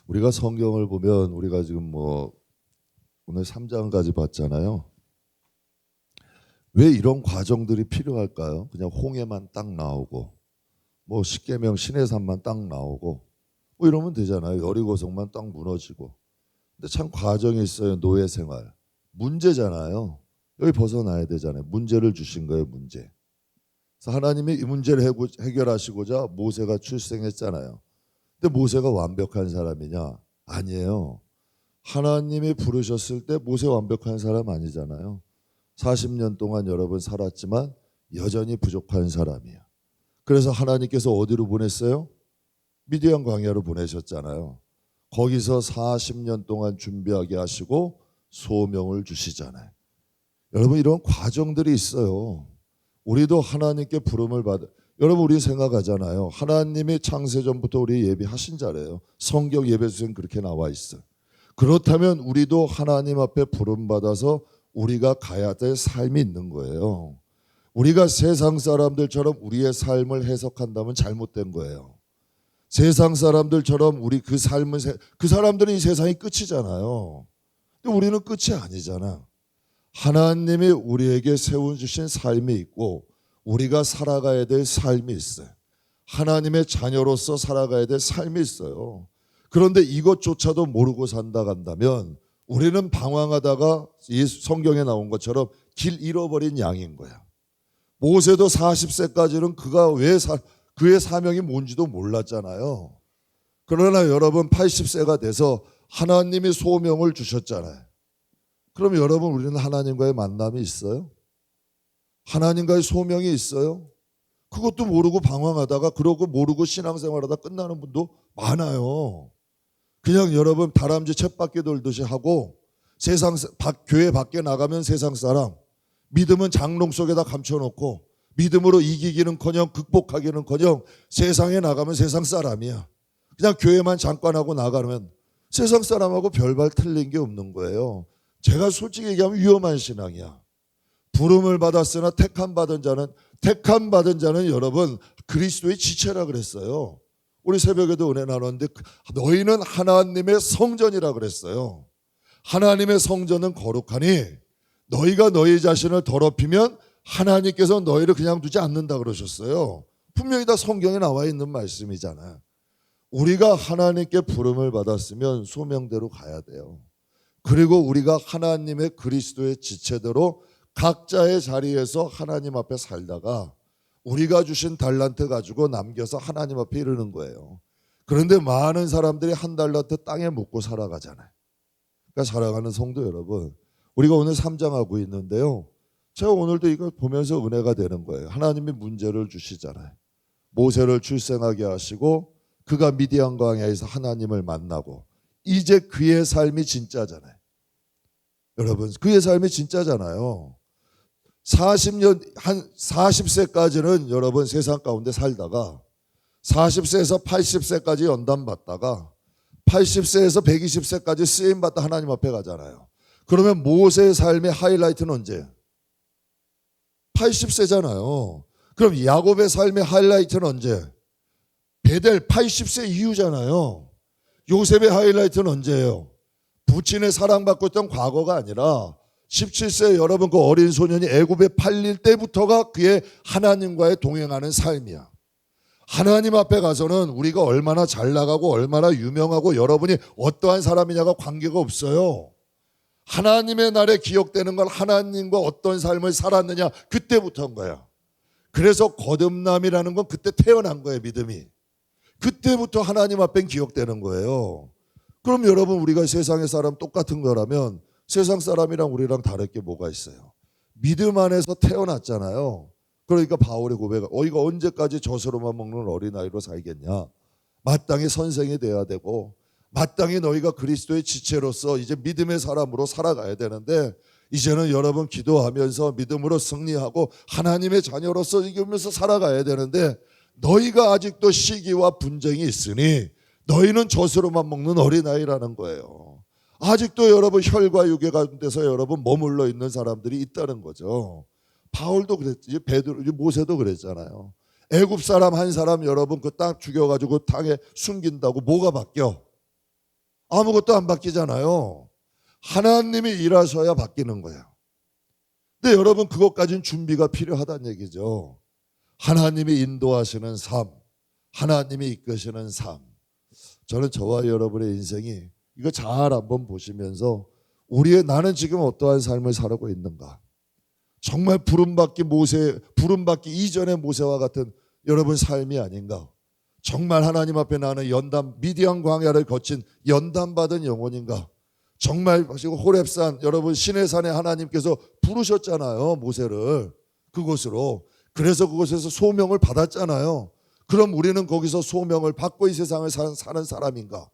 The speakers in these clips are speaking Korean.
우리가 성경을 보면 우리가 지금 오늘 3장까지 봤잖아요. 왜 이런 과정들이 필요할까요? 그냥 홍해만 딱 나오고 십계명 시내산만 딱 나오고 이러면 되잖아요. 여리고성만 딱 무너지고. 근데 참 과정이 있어요. 노예 생활. 문제잖아요. 여기 벗어나야 되잖아요. 문제를 주신 거예요. 문제. 그래서 하나님이 이 문제를 해결하시고자 모세가 출생했잖아요. 근데 모세가 완벽한 사람이냐? 아니에요. 하나님이 부르셨을 때 모세 완벽한 사람 아니잖아요. 40년 동안 여러분 살았지만 여전히 부족한 사람이야. 그래서 하나님께서 어디로 보냈어요? 미디안 광야로 보내셨잖아요. 거기서 40년 동안 준비하게 하시고 소명을 주시잖아요. 여러분 이런 과정들이 있어요. 우리도 하나님께 부름을 여러분 우리 생각하잖아요. 하나님이 창세전부터 우리 예비하신 자래요. 성경 예배수엔 그렇게 나와 있어요. 그렇다면 우리도 하나님 앞에 부름받아서 우리가 가야 될 삶이 있는 거예요. 우리가 세상 사람들처럼 우리의 삶을 해석한다면 잘못된 거예요. 세상 사람들처럼 우리 그 사람들은 이 세상이 끝이잖아요. 근데 우리는 끝이 아니잖아. 하나님이 우리에게 세워주신 삶이 있고 우리가 살아가야 될 삶이 있어요. 하나님의 자녀로서 살아가야 될 삶이 있어요. 그런데 이것조차도 모르고 산다 간다면 우리는 방황하다가 이 성경에 나온 것처럼 길 잃어버린 양인 거야. 모세도 40세까지는 그의 사명이 뭔지도 몰랐잖아요. 그러나 여러분 80세가 돼서 하나님이 소명을 주셨잖아요. 그럼 여러분 우리는 하나님과의 만남이 있어요? 하나님과의 소명이 있어요? 그것도 모르고 방황하다가 그러고 모르고 신앙생활하다 끝나는 분도 많아요. 그냥 여러분 다람쥐 쳇바퀴 돌듯이 하고 교회 밖에 나가면 세상 사람, 믿음은 장롱 속에다 감춰놓고 믿음으로 이기기는커녕 극복하기는커녕 세상에 나가면 세상 사람이야. 그냥 교회만 잠깐 하고 나가면 세상 사람하고 별반 틀린 게 없는 거예요. 제가 솔직히 얘기하면 위험한 신앙이야. 부름을 받았으나 택함 받은 자는 여러분 그리스도의 지체라 그랬어요. 우리 새벽에도 은혜 나눴는데 너희는 하나님의 성전이라 그랬어요. 하나님의 성전은 거룩하니 너희가 너희 자신을 더럽히면 하나님께서 너희를 그냥 두지 않는다 그러셨어요. 분명히 다 성경에 나와 있는 말씀이잖아요. 우리가 하나님께 부름을 받았으면 소명대로 가야 돼요. 그리고 우리가 하나님의 그리스도의 지체대로 각자의 자리에서 하나님 앞에 살다가 우리가 주신 달란트 가지고 남겨서 하나님 앞에 이르는 거예요. 그런데 많은 사람들이 한 달란트 땅에 묻고 살아가잖아요. 그러니까 살아가는 성도 여러분, 우리가 오늘 3장 하고 있는데요. 제가 오늘도 이걸 보면서 은혜가 되는 거예요. 하나님이 문제를 주시잖아요. 모세를 출생하게 하시고 그가 미디안 광야에서 하나님을 만나고 이제 그의 삶이 진짜잖아요. 여러분 그의 삶이 진짜잖아요. 40세까지는 여러분 세상 가운데 살다가 40세에서 80세까지 연단받다가 80세에서 120세까지 쓰임받다 하나님 앞에 가잖아요. 그러면 모세의 삶의 하이라이트는 언제? 80세잖아요. 그럼 야곱의 삶의 하이라이트는 언제? 베델 80세 이후잖아요. 요셉의 하이라이트는 언제예요? 부친의 사랑받고 있던 과거가 아니라 17세 여러분 그 어린 소년이 애굽에 팔릴 때부터가 그의 하나님과의 동행하는 삶이야. 하나님 앞에 가서는 우리가 얼마나 잘 나가고 얼마나 유명하고 여러분이 어떠한 사람이냐가 관계가 없어요. 하나님의 날에 기억되는 건 하나님과 어떤 삶을 살았느냐 그때부터인 거야. 그래서 거듭남이라는 건 그때 태어난 거예요. 믿음이. 그때부터 하나님 앞엔 기억되는 거예요. 그럼 여러분 우리가 세상의 사람 똑같은 거라면 세상 사람이랑 우리랑 다를 게 뭐가 있어요? 믿음 안에서 태어났잖아요. 그러니까 바울의 고백은 너희가 언제까지 젖으로만 먹는 어린아이로 살겠냐. 마땅히 선생이 돼야 되고 마땅히 너희가 그리스도의 지체로서 이제 믿음의 사람으로 살아가야 되는데 이제는 여러분 기도하면서 믿음으로 승리하고 하나님의 자녀로서 이기면서 살아가야 되는데 너희가 아직도 시기와 분쟁이 있으니 너희는 젖으로만 먹는 어린아이라는 거예요. 아직도 여러분 혈과 육의 가운데서 여러분 머물러 있는 사람들이 있다는 거죠. 바울도 그랬지, 모세도 그랬잖아요. 애굽 사람 한 사람 여러분 그 땅 죽여가지고 땅에 숨긴다고 뭐가 바뀌어? 아무것도 안 바뀌잖아요. 하나님이 일하셔야 바뀌는 거예요. 근데 여러분 그것까지는 준비가 필요하다는 얘기죠. 하나님이 인도하시는 삶, 하나님이 이끄시는 삶. 저는 저와 여러분의 인생이 이거 잘 한번 보시면서 나는 지금 어떠한 삶을 살고 있는가. 정말 부름받기 이전의 모세와 같은 여러분 삶이 아닌가. 정말 하나님 앞에 나는 미디안 광야를 거친 연단받은 영혼인가. 정말 호렙산, 여러분 시내산에 하나님께서 부르셨잖아요. 모세를 그곳으로. 그래서 그곳에서 소명을 받았잖아요. 그럼 우리는 거기서 소명을 받고 이 세상을 사는 사람인가?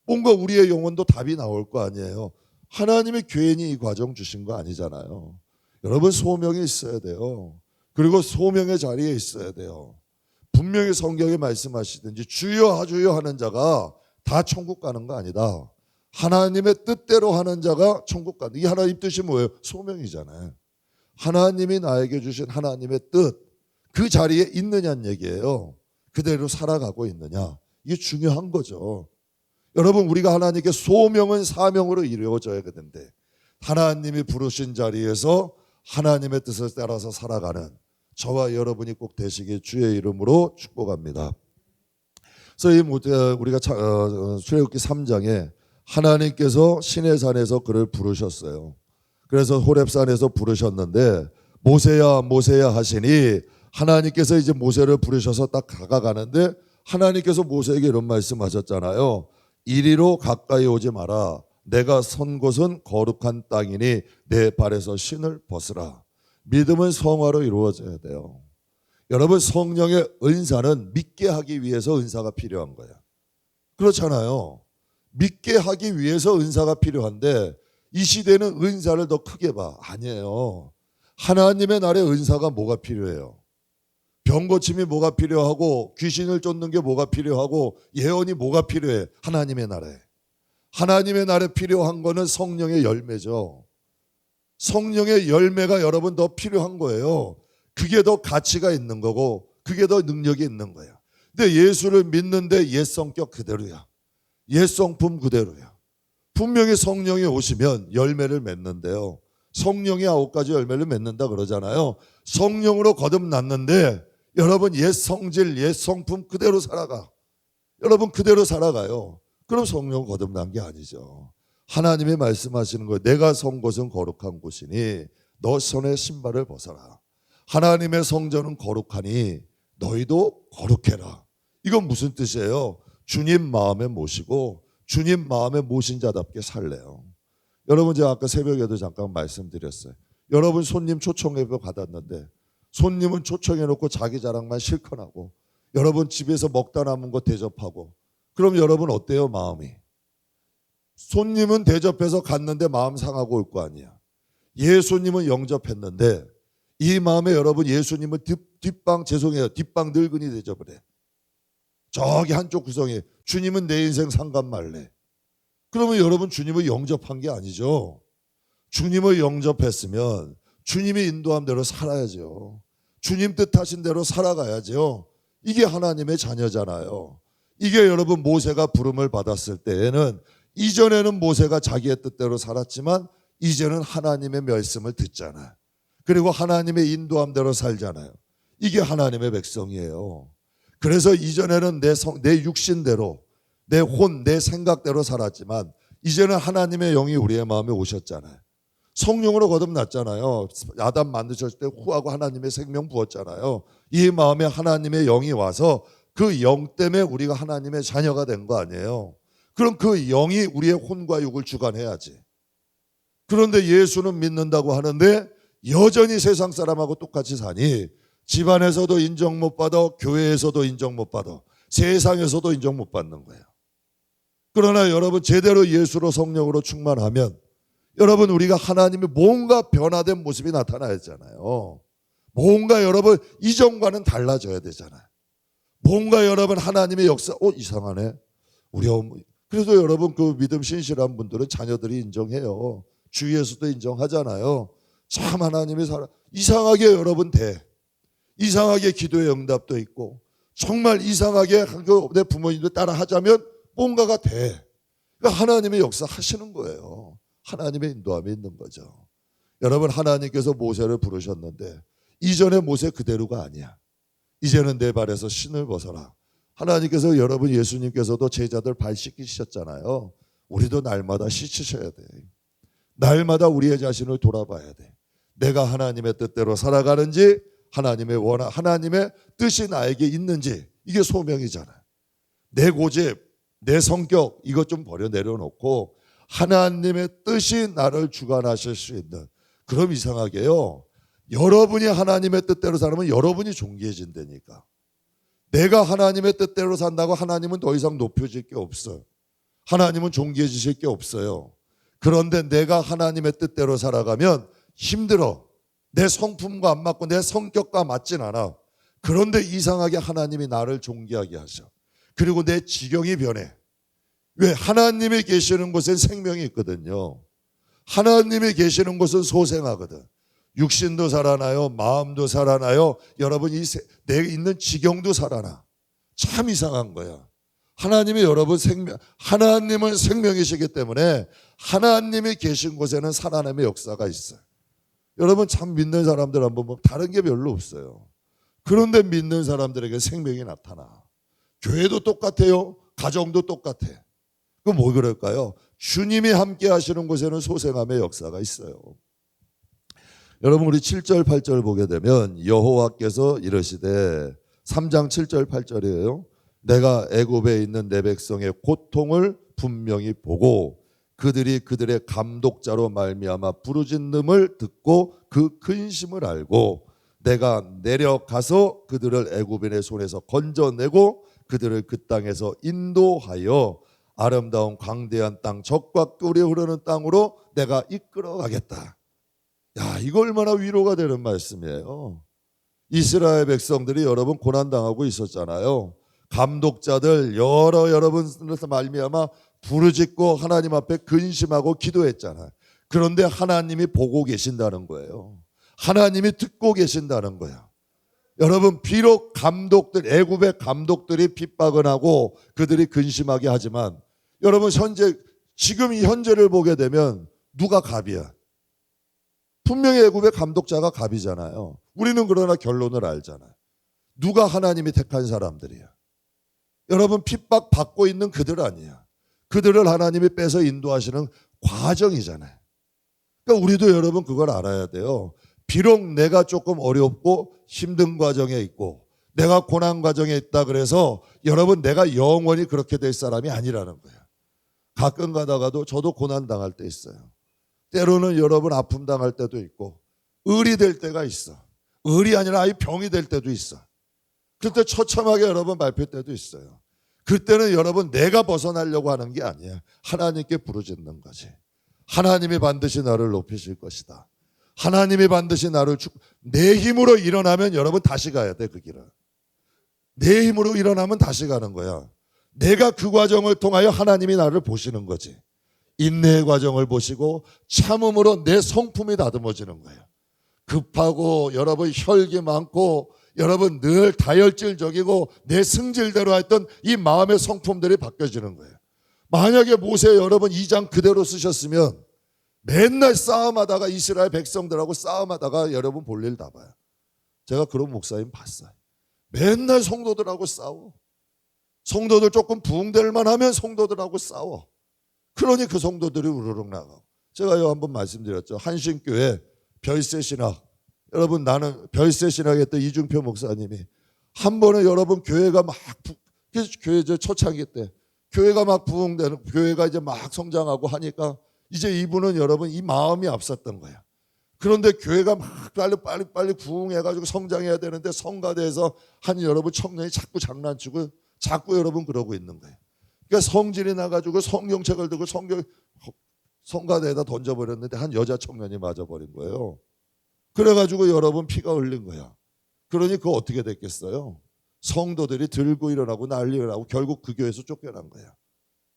뭔가 우리의 영혼도 답이 나올 거 아니에요. 하나님이 괜히 이 과정 주신 거 아니잖아요. 여러분 소명이 있어야 돼요. 그리고 소명의 자리에 있어야 돼요. 분명히 성경에 말씀하시든지 주여 주여 하는 자가 다 천국 가는 거 아니다. 하나님의 뜻대로 하는 자가 천국 가는. 이 하나님 뜻이 뭐예요? 소명이잖아요. 하나님이 나에게 주신 하나님의 뜻, 그 자리에 있느냐는 얘기예요. 그대로 살아가고 있느냐. 이게 중요한 거죠. 여러분 우리가 하나님께 소명은 사명으로 이루어져야 되는데 하나님이 부르신 자리에서 하나님의 뜻을 따라서 살아가는 저와 여러분이 꼭 되시길 주의 이름으로 축복합니다. 그래서 우리가 출애굽기 3장에 하나님께서 시내산에서 그를 부르셨어요. 그래서 호렙산에서 부르셨는데 모세야 모세야 하시니 하나님께서 이제 모세를 부르셔서 딱 다가가는데 하나님께서 모세에게 이런 말씀하셨잖아요. 이리로 가까이 오지 마라. 내가 선 곳은 거룩한 땅이니 내 발에서 신을 벗으라. 믿음은 성화로 이루어져야 돼요. 여러분 성령의 은사는 믿게 하기 위해서 은사가 필요한 거예요. 그렇잖아요. 믿게 하기 위해서 은사가 필요한데 이 시대는 은사를 더 크게 봐. 아니에요. 하나님의 나라의 은사가 뭐가 필요해요? 병 고침이 뭐가 필요하고 귀신을 쫓는 게 뭐가 필요하고 예언이 뭐가 필요해? 하나님의 나라에. 하나님의 나라에 필요한 거는 성령의 열매죠. 성령의 열매가 여러분 더 필요한 거예요. 그게 더 가치가 있는 거고 그게 더 능력이 있는 거예요. 근데 예수를 믿는데 옛 성격 그대로야. 옛 성품 그대로야. 분명히 성령이 오시면 열매를 맺는데요. 성령이 9가지 열매를 맺는다 그러잖아요. 성령으로 거듭났는데 여러분 옛 성질, 옛 성품 그대로 살아가. 여러분 그대로 살아가요. 그럼 성령 거듭난 게 아니죠. 하나님이 말씀하시는 거예요. 내가 선 곳은 거룩한 곳이니 너 손에 신발을 벗어라. 하나님의 성전은 거룩하니 너희도 거룩해라. 이건 무슨 뜻이에요? 주님 마음에 모시고 주님 마음에 모신 자답게 살래요. 여러분 제가 아까 새벽에도 잠깐 말씀드렸어요. 여러분 손님 초청해 받았는데 손님은 초청해놓고 자기 자랑만 실컷 하고 여러분 집에서 먹다 남은 거 대접하고 그럼 여러분 어때요 마음이? 손님은 대접해서 갔는데 마음 상하고 올 거 아니야. 예수님은 영접했는데 이 마음에 여러분 예수님은 뒷방 늙은이 대접을 해. 저기 한쪽 구석에 주님은 내 인생 상관 말래. 그러면 여러분 주님을 영접한 게 아니죠. 주님을 영접했으면 주님이 인도한 대로 살아야죠. 주님 뜻하신 대로 살아가야죠. 이게 하나님의 자녀잖아요. 이게 여러분 모세가 부름을 받았을 때에는 이전에는 모세가 자기의 뜻대로 살았지만 이제는 하나님의 말씀을 듣잖아요. 그리고 하나님의 인도함대로 살잖아요. 이게 하나님의 백성이에요. 그래서 이전에는 내 육신대로 내 내 생각대로 살았지만 이제는 하나님의 영이 우리의 마음에 오셨잖아요. 성령으로 거듭났잖아요. 아담 만드셨을 때 후하고 하나님의 생명 부었잖아요. 이 마음에 하나님의 영이 와서 그 영 때문에 우리가 하나님의 자녀가 된 거 아니에요. 그럼 그 영이 우리의 혼과 육을 주관해야지. 그런데 예수는 믿는다고 하는데 여전히 세상 사람하고 똑같이 사니 집안에서도 인정 못 받아, 교회에서도 인정 못 받아, 세상에서도 인정 못 받는 거예요. 그러나 여러분 제대로 예수로 성령으로 충만하면 여러분 우리가 하나님의 뭔가 변화된 모습이 나타나잖아요. 뭔가 여러분 이전과는 달라져야 되잖아요. 뭔가 여러분 하나님의 역사 이상하네. 우리 어머니. 그래도 여러분 그 믿음 신실한 분들은 자녀들이 인정해요. 주위에서도 인정하잖아요. 참 하나님이 이상하게 여러분 이상하게 기도의 응답도 있고 정말 이상하게 내 부모님들 따라 하자면 뭔가가 돼. 그러니까 하나님의 역사 하시는 거예요. 하나님의 인도함이 있는 거죠. 여러분, 하나님께서 모세를 부르셨는데 이전의 모세 그대로가 아니야. 이제는 내 발에서 신을 벗어라. 하나님께서 여러분, 예수님께서도 제자들 발 씻기셨잖아요. 우리도 날마다 씻으셔야 돼. 날마다 우리의 자신을 돌아봐야 돼. 내가 하나님의 뜻대로 살아가는지, 하나님의 뜻이 나에게 있는지, 이게 소명이잖아요. 내 고집, 내 성격, 이것 좀 버려 내려놓고 하나님의 뜻이 나를 주관하실 수 있는, 그럼 이상하게요, 여러분이 하나님의 뜻대로 살면 여러분이 존귀해진다니까. 내가 하나님의 뜻대로 산다고 하나님은 더 이상 높여질 게 없어요. 하나님은 존귀해지실 게 없어요. 그런데 내가 하나님의 뜻대로 살아가면 힘들어. 내 성품과 안 맞고 내 성격과 맞진 않아. 그런데 이상하게 하나님이 나를 존귀하게 하셔. 그리고 내 지경이 변해. 왜? 하나님이 계시는 곳엔 생명이 있거든요. 하나님이 계시는 곳은 소생하거든. 육신도 살아나요. 마음도 살아나요. 여러분, 내 있는 지경도 살아나. 참 이상한 거야. 하나님은 생명이시기 때문에 하나님이 계신 곳에는 살아남의 역사가 있어요. 여러분, 참 믿는 사람들 한번 보면 다른 게 별로 없어요. 그런데 믿는 사람들에게 생명이 나타나. 교회도 똑같아요. 가정도 똑같아. 그럼 뭐 그럴까요? 주님이 함께 하시는 곳에는 소생함의 역사가 있어요. 여러분, 우리 7절 8절 보게 되면 여호와께서 이르시되, 3장 7절 8절이에요. 내가 애굽에 있는 내 백성의 고통을 분명히 보고 그들이 그들의 감독자로 말미암아 부르짖음을 듣고 그 근심을 알고 내가 내려가서 그들을 애굽인의 손에서 건져내고 그들을 그 땅에서 인도하여 아름다운 광대한 땅, 젖과 꿀이 흐르는 땅으로 내가 이끌어가겠다. 야, 이거 얼마나 위로가 되는 말씀이에요. 이스라엘 백성들이 여러분 고난당하고 있었잖아요. 감독자들 여러분들에서 말미암아 부르짖고 하나님 앞에 근심하고 기도했잖아요. 그런데 하나님이 보고 계신다는 거예요. 하나님이 듣고 계신다는 거야. 여러분, 비록 애굽의 감독들이 핍박을 하고 그들이 근심하게 하지만 여러분, 지금 이 현재를 보게 되면 누가 갑이야? 분명히 애굽의 감독자가 갑이잖아요. 우리는 그러나 결론을 알잖아요. 누가 하나님이 택한 사람들이야? 여러분, 핍박받고 있는 그들 아니야. 그들을 하나님이 빼서 인도하시는 과정이잖아요. 그러니까 우리도 여러분 그걸 알아야 돼요. 비록 내가 조금 어렵고 힘든 과정에 있고 내가 고난 과정에 있다 그래서 여러분 내가 영원히 그렇게 될 사람이 아니라는 거예요. 가끔 가다가도 저도 고난 당할 때 있어요. 때로는 여러분 아픔 당할 때도 있고 을이 될 때가 있어. 을이 아니라 아예 병이 될 때도 있어. 그때 처참하게 여러분 밟힐 때도 있어요. 그때는 여러분 내가 벗어나려고 하는 게 아니에요. 하나님께 부르짖는 거지. 하나님이 반드시 나를 높이실 것이다. 하나님이 반드시 내 힘으로 일어나면 여러분 다시 가야 돼, 그 길을. 내 힘으로 일어나면 다시 가는 거야. 내가 그 과정을 통하여 하나님이 나를 보시는 거지. 인내의 과정을 보시고 참음으로 내 성품이 다듬어지는 거예요. 급하고 여러분 혈기 많고 여러분 늘 다혈질적이고 내 승질대로 했던 이 마음의 성품들이 바뀌어지는 거예요. 만약에 모세 여러분 2장 그대로 쓰셨으면 맨날 싸움하다가 이스라엘 백성들하고 싸움하다가 여러분 볼일 다 봐요. 제가 그런 목사님 봤어요. 맨날 성도들하고 싸워. 성도들 조금 부흥될만 하면 성도들하고 싸워. 그러니 그 성도들이 우르륵 나가고. 제가 한번 말씀드렸죠. 한신교회 별세신학. 여러분 나는 별세신학 했던 이중표 목사님이 한 번에 여러분 교회가 막 교회 초창기 때 교회가 막 부흥되는 교회가 이제 막 성장하고 하니까 이제 이분은 여러분 이 마음이 앞섰던 거야. 그런데 교회가 막 빨리 부흥해가지고 성장해야 되는데 성가대에서 한 여러분 청년이 자꾸 장난치고 자꾸 여러분 그러고 있는 거예요. 그러니까 성질이 나가지고 성경책을 들고 성가대에다 던져버렸는데 한 여자 청년이 맞아버린 거예요. 그래가지고 여러분 피가 흘린 거야. 그러니 그거 어떻게 됐겠어요? 성도들이 들고 일어나고 난리가 나고 결국 그 교회에서 쫓겨난 거야.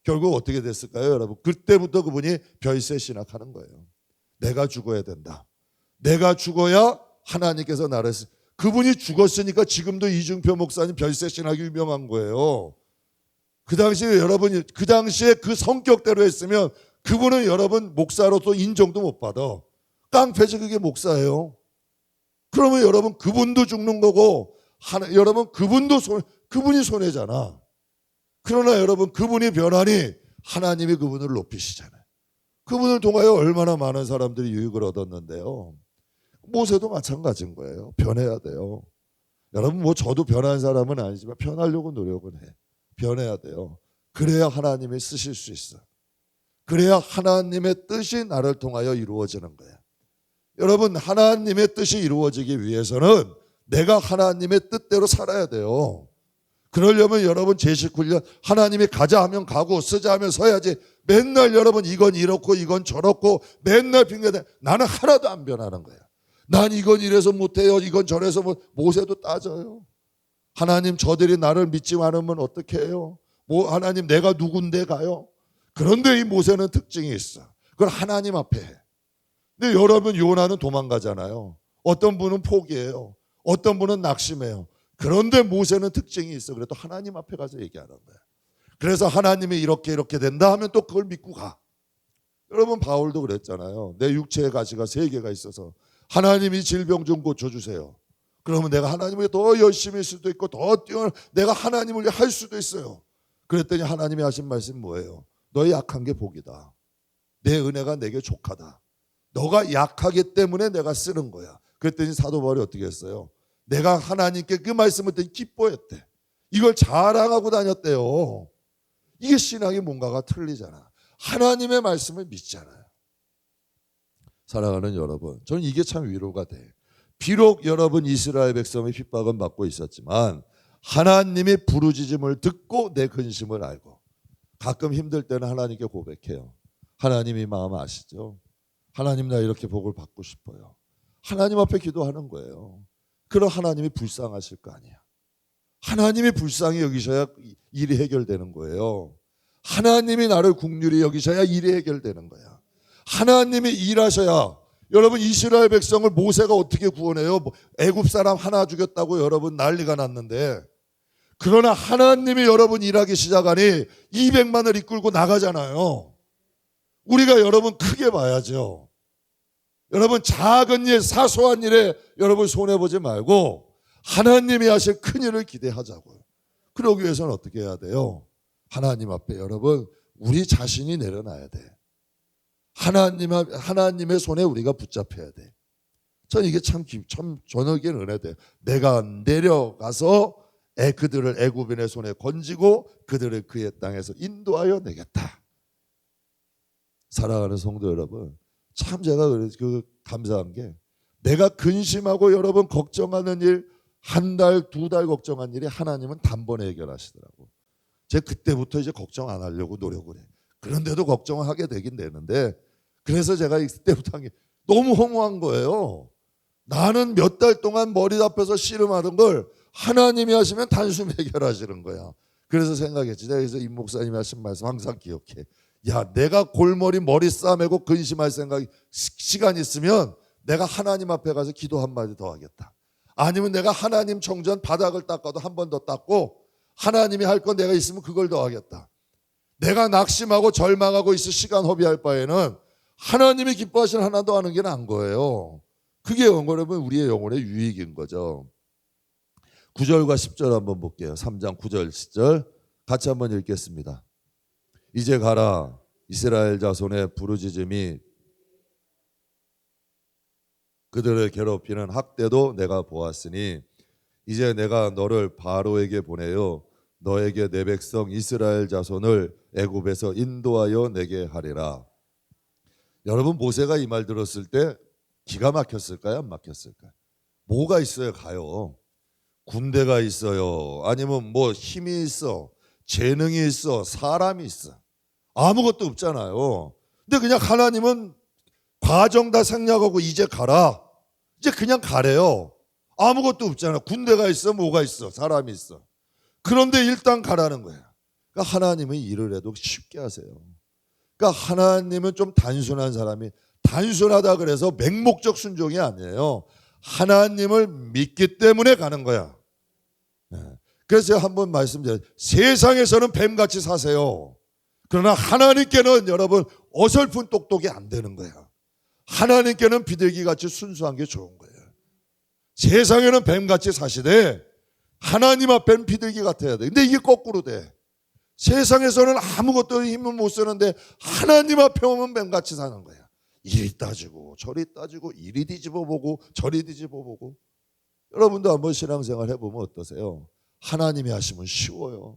결국 어떻게 됐을까요, 여러분? 그때부터 그분이 별세 신학하는 거예요. 내가 죽어야 된다. 내가 죽어야 하나님께서 나를 그분이 죽었으니까 지금도 이중표 목사님 별세 신학이 유명한 거예요. 그 당시에 여러분이 그 당시에 그 성격대로 했으면 그분은 여러분 목사로서 인정도 못 받아. 깡패지 그게 목사예요. 그러면 여러분 그분도 죽는 거고 여러분 그분이 손해잖아. 그러나 여러분 그분이 변하니 하나님이 그분을 높이시잖아요. 그분을 통하여 얼마나 많은 사람들이 유익을 얻었는데요. 모세도 마찬가지인 거예요. 변해야 돼요. 여러분 뭐 저도 변한 사람은 아니지만 변하려고 노력은 해. 변해야 돼요. 그래야 하나님이 쓰실 수 있어. 그래야 하나님의 뜻이 나를 통하여 이루어지는 거야. 여러분 하나님의 뜻이 이루어지기 위해서는 내가 하나님의 뜻대로 살아야 돼요. 그러려면 여러분 제19년 하나님이 가자 하면 가고 쓰자 하면 서야지. 맨날 여러분 이건 이렇고 이건 저렇고 맨날 핑계대. 나는 하나도 안 변하는 거야. 난 이건 이래서 못해요. 이건 저래서 모세도 따져요. 하나님 저들이 나를 믿지 않으면 어떻게 해요? 하나님 내가 누군데 가요? 그런데 이 모세는 특징이 있어. 그걸 하나님 앞에 해. 근데 여러분 요나는 도망가잖아요. 어떤 분은 포기해요. 어떤 분은 낙심해요. 그런데 모세는 특징이 있어. 그래도 하나님 앞에 가서 얘기하는 거야. 그래서 하나님이 이렇게 된다 하면 또 그걸 믿고 가. 여러분 바울도 그랬잖아요. 내 육체의 가시가 3개가 있어서 하나님이 질병 좀 고쳐주세요. 그러면 내가 하나님을 더 열심히 할 수도 있고 더 뛰어난 내가 하나님을 위해 할 수도 있어요. 그랬더니 하나님이 하신 말씀이 뭐예요? 너의 약한 게 복이다. 내 은혜가 내게 족하다. 너가 약하기 때문에 내가 쓰는 거야. 그랬더니 사도 바울이 어떻게 했어요? 내가 하나님께 그 말씀을 듣니 기뻐했대. 이걸 자랑하고 다녔대요. 이게 신앙이 뭔가가 틀리잖아. 하나님의 말씀을 믿잖아요. 사랑하는 여러분, 저는 이게 참 위로가 돼. 비록 여러분 이스라엘 백성의 핍박은 받고 있었지만 하나님의 부르짖음을 듣고 내 근심을 알고 가끔 힘들 때는 하나님께 고백해요. 하나님이 마음 아시죠? 하나님 나 이렇게 복을 받고 싶어요. 하나님 앞에 기도하는 거예요. 그럼 하나님이 불쌍하실 거 아니야. 하나님이 불쌍히 여기셔야 일이 해결되는 거예요. 하나님이 나를 긍휼히 여기셔야 일이 해결되는 거야. 하나님이 일하셔야. 여러분 이스라엘 백성을 모세가 어떻게 구원해요? 애굽 사람 하나 죽였다고 여러분 난리가 났는데 그러나 하나님이 여러분 일하기 시작하니 200만을 이끌고 나가잖아요. 우리가 여러분 크게 봐야죠. 여러분 작은 일 사소한 일에 여러분 손해보지 말고 하나님이 하실 큰 일을 기대하자고요. 그러기 위해서는 어떻게 해야 돼요? 하나님 앞에 여러분 우리 자신이 내려놔야 돼. 하나님의 손에 우리가 붙잡혀야 돼. 저는 이게 참 저녁에는 은혜돼요. 내가 내려가서 그들을 애굽인의 손에 건지고 그들을 그의 땅에서 인도하여 내겠다. 사랑하는 성도 여러분, 참 제가 감사한 게 내가 근심하고 여러분 걱정하는 일 1달, 2달 걱정한 일이 하나님은 단번에 해결하시더라고. 제가 그때부터 이제 걱정 안 하려고 노력을 해. 그런데도 걱정을 하게 되긴 되는데 그래서 제가 그때부터 한 게 너무 허무한 거예요. 나는 몇 달 동안 머리 앞에서 씨름하는 걸 하나님이 하시면 단숨 해결하시는 거야. 그래서 생각했지. 그래서 임 목사님이 하신 말씀 항상 기억해. 야, 내가 골머리 머리 싸매고 근심할 생각이 시간 있으면 내가 하나님 앞에 가서 기도 한마디 더 하겠다. 아니면 내가 하나님 청전 바닥을 닦아도 한 번 더 닦고 하나님이 할 건 내가 있으면 그걸 더 하겠다. 내가 낙심하고 절망하고 있어 시간 허비할 바에는 하나님이 기뻐하시는 하나 더 하는 게 나은 거예요. 그게 여러분 우리의 영혼의 유익인 거죠. 9절과 10절 한번 볼게요. 3장 9절 10절 같이 한번 읽겠습니다. 이제 가라. 이스라엘 자손의 부르짖음이 그들을 괴롭히는 학대도 내가 보았으니 이제 내가 너를 바로에게 보내요. 너에게 내 백성 이스라엘 자손을 애굽에서 인도하여 내게 하리라. 여러분 모세가 이 말 들었을 때 기가 막혔을까요? 안 막혔을까요? 뭐가 있어요? 가요. 군대가 있어요. 아니면 뭐 힘이 있어. 재능이 있어. 사람이 있어. 아무것도 없잖아요. 근데 그냥 하나님은 과정 다 생략하고 이제 가라. 이제 그냥 가래요. 아무것도 없잖아. 군대가 있어. 뭐가 있어. 사람이 있어. 그런데 일단 가라는 거예요. 그러니까 하나님은 일을 해도 쉽게 하세요. 그러니까 하나님은 좀 단순한 사람이 단순하다 그래서 맹목적 순종이 아니에요. 하나님을 믿기 때문에 가는 거야. 그래서 제가 한번 말씀드려요. 세상에서는 뱀같이 사세요. 그러나 하나님께는 여러분 어설픈 똑똑이 안 되는 거야. 하나님께는 비둘기같이 순수한 게 좋은 거예요. 세상에는 뱀같이 사시되 하나님 앞에는 비둘기 같아야 돼. 근데 이게 거꾸로 돼. 세상에서는 아무것도 힘을 못 쓰는데 하나님 앞에 오면 뱀같이 사는 거야. 이리 따지고 저리 따지고 이리 뒤집어보고 저리 뒤집어보고. 여러분도 한번 신앙생활 해보면 어떠세요? 하나님이 하시면 쉬워요.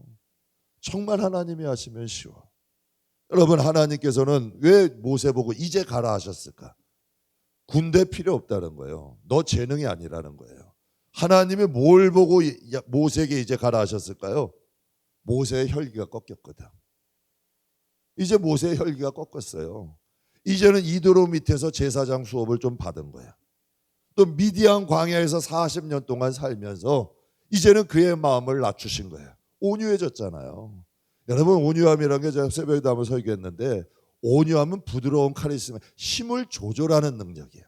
정말 하나님이 하시면 쉬워. 여러분, 하나님께서는 왜 모세 보고 이제 가라 하셨을까? 군대 필요 없다는 거예요. 너 재능이 아니라는 거예요. 하나님이 뭘 보고 모세에게 이제 가라 하셨을까요? 모세의 혈기가 꺾였거든. 이제 모세의 혈기가 꺾었어요. 이제는 이드로 밑에서 제사장 수업을 좀 받은 거야. 또 미디안 광야에서 40년 동안 살면서 이제는 그의 마음을 낮추신 거예요. 온유해졌잖아요. 여러분, 온유함이라는 게 제가 새벽에도 한번 설교했는데, 온유함은 부드러운 카리스마, 힘을 조절하는 능력이에요.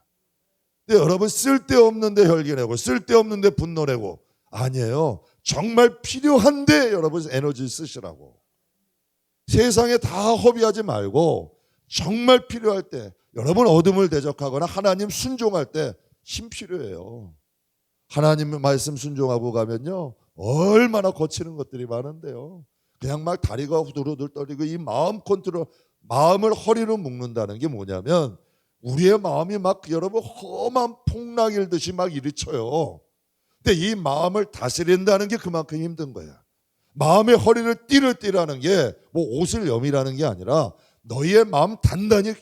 근데 여러분, 쓸데없는데 혈기내고 쓸데없는데 분노내고 아니에요. 정말 필요한데 여러분 에너지 쓰시라고. 세상에 다 허비하지 말고 정말 필요할 때, 여러분 어둠을 대적하거나 하나님 순종할 때 힘 필요해요. 하나님 말씀 순종하고 가면요 얼마나 거치는 것들이 많은데요. 그냥 막 다리가 후들후들 떨리고 이 마음 컨트롤, 마음을 허리로 묶는다는 게 뭐냐면 우리의 마음이 막 여러분 험한 폭락 일듯이 막 이리쳐요. 근데 이 마음을 다스린다는 게 그만큼 힘든 거야. 마음의 허리를 띠르띠라는 게 뭐 옷을 여미라는 게 아니라 너희의 마음 단단히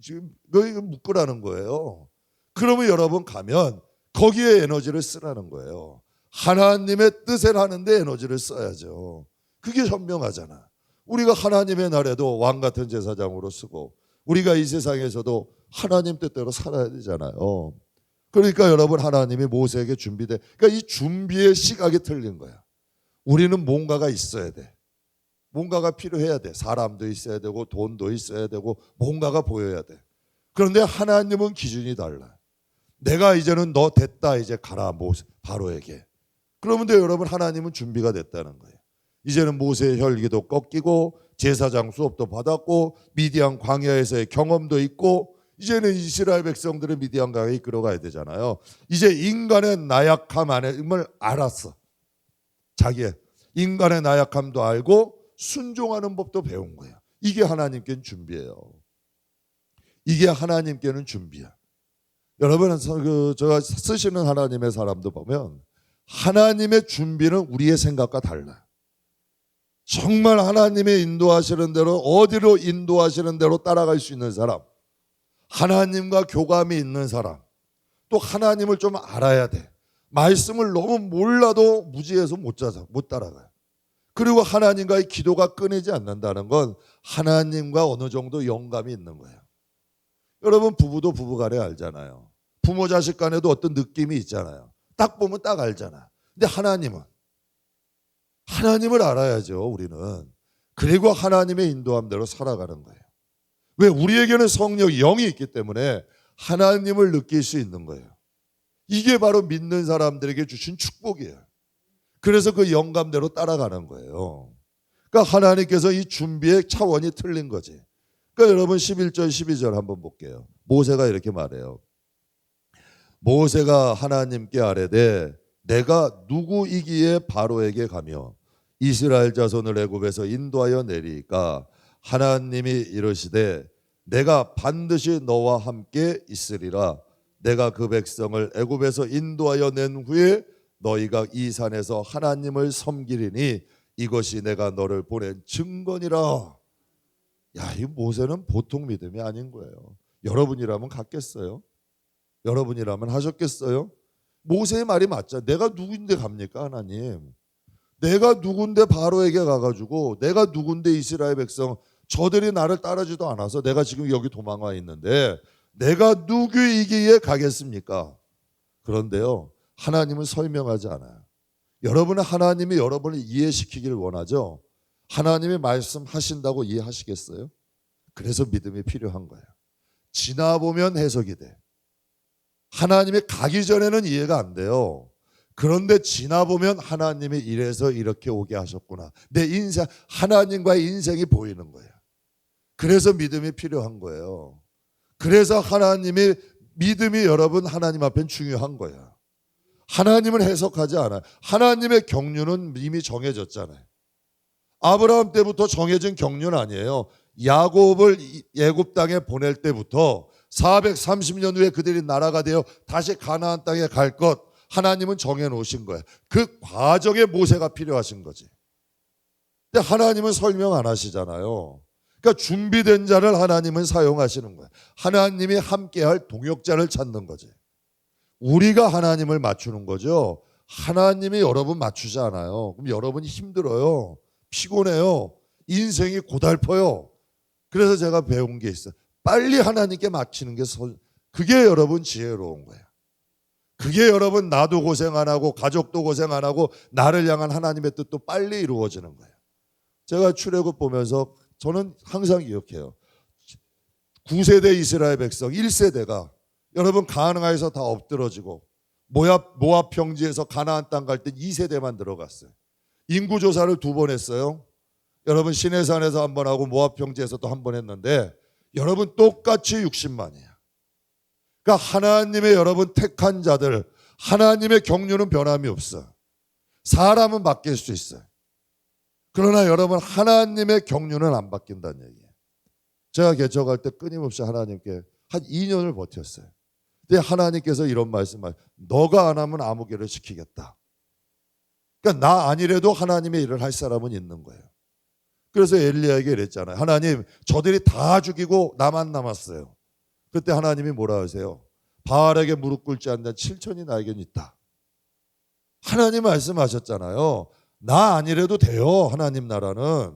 지금 묶으라는 거예요. 그러면 여러분 가면 거기에 에너지를 쓰라는 거예요. 하나님의 뜻을 하는데 에너지를 써야죠. 그게 현명하잖아. 우리가 하나님의 날에도 왕 같은 제사장으로 쓰고 우리가 이 세상에서도 하나님 뜻대로 살아야 되잖아요. 그러니까 여러분 하나님이 모세에게 준비돼. 그러니까 이 준비의 시각이 틀린 거야. 우리는 뭔가가 있어야 돼. 뭔가가 필요해야 돼. 사람도 있어야 되고 돈도 있어야 되고 뭔가가 보여야 돼. 그런데 하나님은 기준이 달라. 내가 이제는 너 됐다 이제 가라 바로에게. 그러면 여러분 하나님은 준비가 됐다는 거예요. 이제는 모세의 혈기도 꺾이고 제사장 수업도 받았고 미디안 광야에서의 경험도 있고 이제는 이스라엘 백성들을 미디안 광야에 이끌어가야 되잖아요. 이제 인간의 나약함을 알았어. 자기의 인간의 나약함도 알고 순종하는 법도 배운 거예요. 이게 하나님께는 준비예요. 이게 하나님께는 준비야. 여러분, 제가 쓰시는 하나님의 사람도 보면 하나님의 준비는 우리의 생각과 달라요. 정말 하나님의 인도하시는 대로 어디로 인도하시는 대로 따라갈 수 있는 사람, 하나님과 교감이 있는 사람, 또 하나님을 좀 알아야 돼. 말씀을 너무 몰라도 무지해서 못 따라가요. 그리고 하나님과의 기도가 끊이지 않는다는 건 하나님과 어느 정도 영감이 있는 거예요. 여러분 부부도 부부간에 알잖아요. 부모 자식 간에도 어떤 느낌이 있잖아요. 딱 보면 딱 알잖아. 근데 하나님을 알아야죠. 우리는. 그리고 하나님의 인도함대로 살아가는 거예요. 왜? 우리에게는 성령 영이 있기 때문에 하나님을 느낄 수 있는 거예요. 이게 바로 믿는 사람들에게 주신 축복이에요. 그래서 그 영감대로 따라가는 거예요. 그러니까 하나님께서 이 준비의 차원이 틀린 거지. 그러니까 여러분 11절 12절 한번 볼게요. 모세가 이렇게 말해요. 모세가 하나님께 아뢰되 내가 누구이기에 바로에게 가며 이스라엘 자손을 애굽에서 인도하여 내리까 하나님이 이르시되 내가 반드시 너와 함께 있으리라. 내가 그 백성을 애굽에서 인도하여 낸 후에 너희가 이 산에서 하나님을 섬기리니 이것이 내가 너를 보낸 증거니라. 야, 이 모세는 보통 믿음이 아닌 거예요. 여러분이라면 갔겠어요? 여러분이라면 하셨겠어요? 모세의 말이 맞죠. 내가 누군데 갑니까 하나님? 내가 누군데 바로에게 가가지고 내가 누군데 이스라엘 백성 저들이 나를 따르지도 않아서 내가 지금 여기 도망와 있는데 내가 누구이기에 가겠습니까? 그런데요 하나님은 설명하지 않아요. 여러분은 하나님이 여러분을 이해시키기를 원하죠. 하나님이 말씀하신다고 이해하시겠어요? 그래서 믿음이 필요한 거예요. 지나보면 해석이 돼. 하나님이 가기 전에는 이해가 안 돼요. 그런데 지나보면 하나님이 이래서 이렇게 오게 하셨구나. 내 인생, 하나님과의 인생이 보이는 거예요. 그래서 믿음이 필요한 거예요. 그래서 믿음이 여러분 하나님 앞엔 중요한 거예요. 하나님은 해석하지 않아요. 하나님의 경륜은 이미 정해졌잖아요. 아브라함 때부터 정해진 경륜 아니에요. 야곱을 애굽 땅에 보낼 때부터 430년 후에 그들이 나라가 되어 다시 가나안 땅에 갈 것 하나님은 정해놓으신 거예요. 그 과정에 모세가 필요하신 거지. 근데 하나님은 설명 안 하시잖아요. 그러니까 준비된 자를 하나님은 사용하시는 거예요. 하나님이 함께할 동역자를 찾는 거지. 우리가 하나님을 맞추는 거죠. 하나님이 여러분 맞추지 않아요. 그럼 여러분이 힘들어요. 피곤해요. 인생이 고달퍼요. 그래서 제가 배운 게 있어요. 빨리 하나님께 맡기는 게 그게 여러분 지혜로운 거예요. 그게 여러분 나도 고생 안 하고 가족도 고생 안 하고 나를 향한 하나님의 뜻도 빨리 이루어지는 거예요. 제가 출애굽 보면서 저는 항상 기억해요. 9세대 이스라엘 백성 1세대가 여러분 가나안에서 다 엎드러지고 모압 평지에서 가나안 땅 갈 때 2세대만 들어갔어요. 인구 조사를 2번 했어요. 여러분 시내산에서 한 번 하고 모압 평지에서 또 한 번 했는데 여러분 똑같이 60만이에요. 그러니까 하나님의 여러분 택한 자들, 하나님의 경륜은 변함이 없어요. 사람은 바뀔 수 있어요. 그러나 여러분 하나님의 경륜은 안 바뀐다는 얘기예요. 제가 개척할 때 끊임없이 하나님께 한 2년을 버텼어요. 근데 하나님께서 이런 말씀을 너가 안 하면 아무개를 시키겠다. 그러니까 나 아니래도 하나님의 일을 할 사람은 있는 거예요. 그래서 엘리야에게 이랬잖아요. 하나님 저들이 다 죽이고 나만 남았어요. 그때 하나님이 뭐라 하세요? 바알에게 무릎 꿇지 않는 7천이 나에겐 있다. 하나님 말씀하셨잖아요. 나 아니래도 돼요. 하나님 나라는.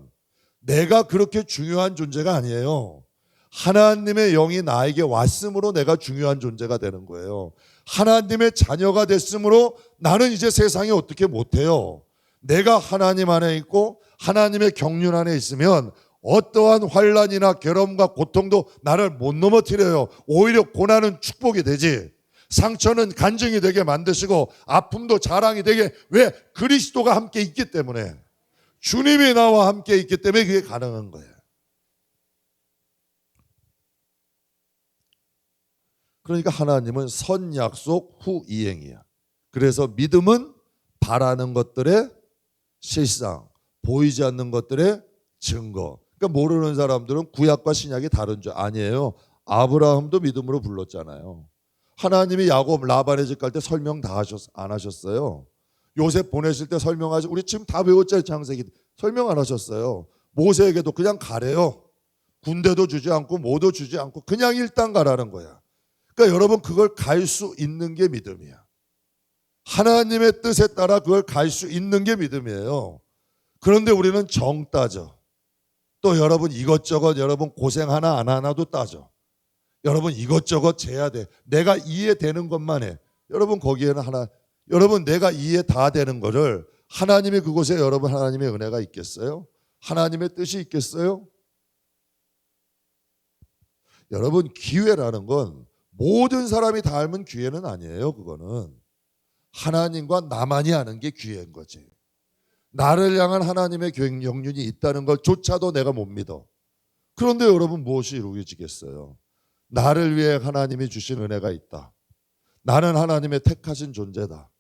내가 그렇게 중요한 존재가 아니에요. 하나님의 영이 나에게 왔으므로 내가 중요한 존재가 되는 거예요. 하나님의 자녀가 됐으므로 나는 이제 세상에 어떻게 못해요. 내가 하나님 안에 있고 하나님의 경륜 안에 있으면 어떠한 환난이나 괴로움과 고통도 나를 못 넘어뜨려요. 오히려 고난은 축복이 되지. 상처는 간증이 되게 만드시고 아픔도 자랑이 되게. 왜? 그리스도가 함께 있기 때문에. 주님이 나와 함께 있기 때문에 그게 가능한 거예요. 그러니까 하나님은 선 약속 후 이행이야. 그래서 믿음은 바라는 것들의 실상, 보이지 않는 것들의 증거. 그러니까 모르는 사람들은 구약과 신약이 다른 줄 아니에요. 아브라함도 믿음으로 불렀잖아요. 하나님이 야곱 라반의 집 갈 때 설명 다 안 하셨어요. 요셉 보내실 때 설명하시. 우리 지금 다 배웠잖아요. 창세기 설명 안 하셨어요. 모세에게도 그냥 가래요. 군대도 주지 않고 뭐도 주지 않고 그냥 일단 가라는 거야. 그러니까 여러분 그걸 갈 수 있는 게 믿음이야. 하나님의 뜻에 따라 그걸 갈 수 있는 게 믿음이에요. 그런데 우리는 정 따져. 또 여러분 이것저것 여러분 고생 하나 안 하나도 따져. 여러분 이것저것 재야 돼. 내가 이해되는 것만 해. 여러분 거기에는 여러분 내가 이해 다 되는 거를 하나님이 그곳에 여러분 하나님의 은혜가 있겠어요? 하나님의 뜻이 있겠어요? 여러분 기회라는 건 모든 사람이 다 알면 기회는 아니에요. 그거는 하나님과 나만이 아는 게 기회인 거지. 나를 향한 하나님의 경륜이 있다는 것조차도 내가 못 믿어. 그런데 여러분 무엇이 이루어지겠어요? 나를 위해 하나님이 주신 은혜가 있다. 나는 하나님의 택하신 존재다.